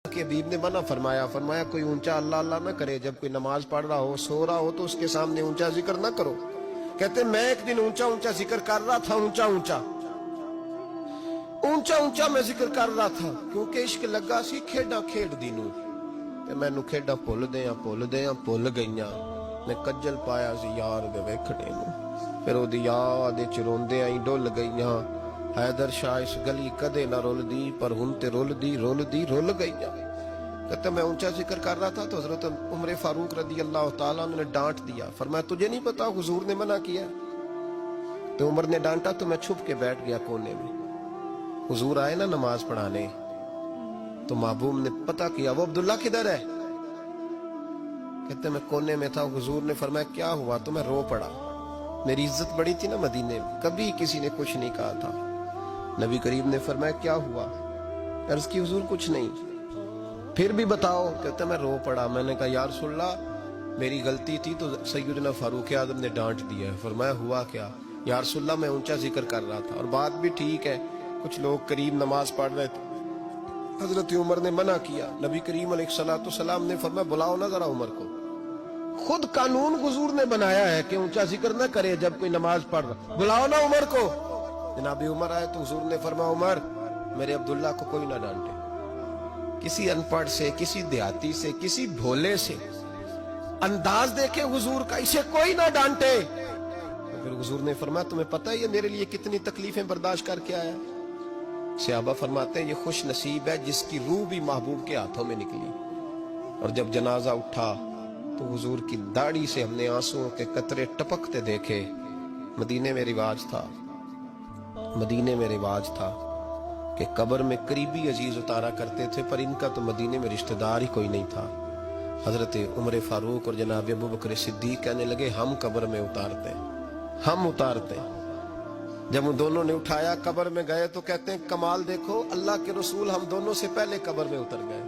کہ حبیب نے منع فرمایا کوئی اونچا اللہ اللہ نہ کرے، جب کوئی نماز پڑھ رہا ہو سو رہا ہو تو اس کے سامنے اونچا ذکر نہ کرو۔ کہتے میں ایک دن اونچا ذکر کر رہا تھا، اونچا میں ذکر کر رہا تھا، کیونکہ عشق لگا سی کھیڈاں کھیڈ دی نوں تے مینوں کھیڈاں بھل گئیاں، میں کجل پایا سی یار دے ویکھنے نوں، پھر او دی یاد وچ روندے آئی ڈل گئیاں، حیدر شاہ اس گلی کدے نہ رول دی، پر ہن تے رول گئیاں۔ کہتے میں اونچا ذکر کر رہا تھا تو حضرت عمر فاروق رضی اللہ تعالیٰ نے ڈانٹ دیا، فرمایا تجھے نہیں پتا حضور نے منع کیا؟ تو عمر نے ڈانٹا تو میں چھپ کے بیٹھ گیا کونے میں۔ حضور آئے نا نماز پڑھانے تو محبوب نے پتہ کیا وہ عبداللہ کدھر ہے؟ کہتے میں کونے میں تھا، حضور نے فرمایا کیا ہوا؟ تو میں رو پڑا، میری عزت بڑی تھی نا مدینے میں، کبھی کسی نے کچھ نہیں کہا تھا۔ نبی کریم نے فرمایا کیا ہوا؟ عرض کی حضور کچھ نہیں، پھر بھی بتاؤ۔ کہتا میں رو پڑا، میں نے کہا یا رسول اللہ میری غلطی تھی تو سیدنا فاروق اعظم نے ڈانٹ دیا ہے۔ فرمایا ہوا کیا؟ یا رسول اللہ میں اونچا ذکر کر رہا تھا، اور بات بھی ٹھیک ہے، کچھ لوگ قریب نماز پڑھ رہے تھے، حضرت عمر نے منع کیا، نبی کریم علیہ السلام نے فرمایا بلاؤ نہ ذرا عمر کو، خود قانون حضور نے بنایا ہے کہ اونچا ذکر نہ کرے جب کوئی نماز پڑھ رہا، بلاؤ نا عمر کو۔ جناب عمر آئے تو حضور نے فرمایا عمر میرے عبداللہ کو کوئی نہ ڈانٹے، کسی ان پڑھ سے، کسی دیہاتی سے، کسی بھولے سے انداز دیکھے حضور کا، اسے کوئی نہ ڈانٹے۔ پھر حضور نے فرمایا تمہیں پتہ ہے یہ میرے لیے کتنی تکلیفیں برداشت کر کے آیا؟ صحابہ فرماتے ہیں یہ خوش نصیب ہے جس کی روح بھی محبوب کے ہاتھوں میں نکلی۔ اور جب جنازہ اٹھا تو حضور کی داڑھی سے ہم نے آنسوؤں کے قطرے ٹپکتے دیکھے۔ مدینے میں رواج تھا کہ قبر میں قریبی عزیز اتارا کرتے تھے، پر ان کا تو مدینے میں رشتہ دار ہی کوئی نہیں تھا۔ حضرت عمر فاروق اور جناب ابو بکر صدیق کہنے لگے ہم قبر میں اتارتے ہیں۔ جب ان دونوں نے اٹھایا قبر میں گئے تو کہتے ہیں کمال دیکھو اللہ کے رسول ہم دونوں سے پہلے قبر میں اتر گئے،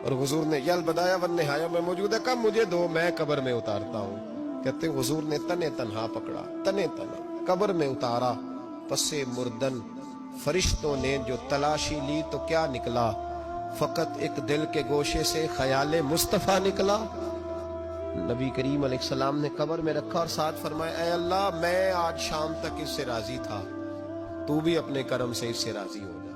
اور حضور نے یل بدایا ون نہایا میں موجود ہے، کب مجھے دو میں قبر میں اتارتا ہوں۔ کہتے ہیں حضور نے تنے تنہا پکڑا، قبر میں اتارا، پسے مردن فرشتوں نے جو تلاشی لی تو کیا نکلا؟ فقط ایک دل کے گوشے سے خیال مصطفیٰ نکلا۔ نبی کریم علیہ السلام نے قبر میں رکھا اور ساتھ فرمایا اے اللہ میں آج شام تک اس سے راضی تھا، تو بھی اپنے کرم سے اس سے راضی ہو جا۔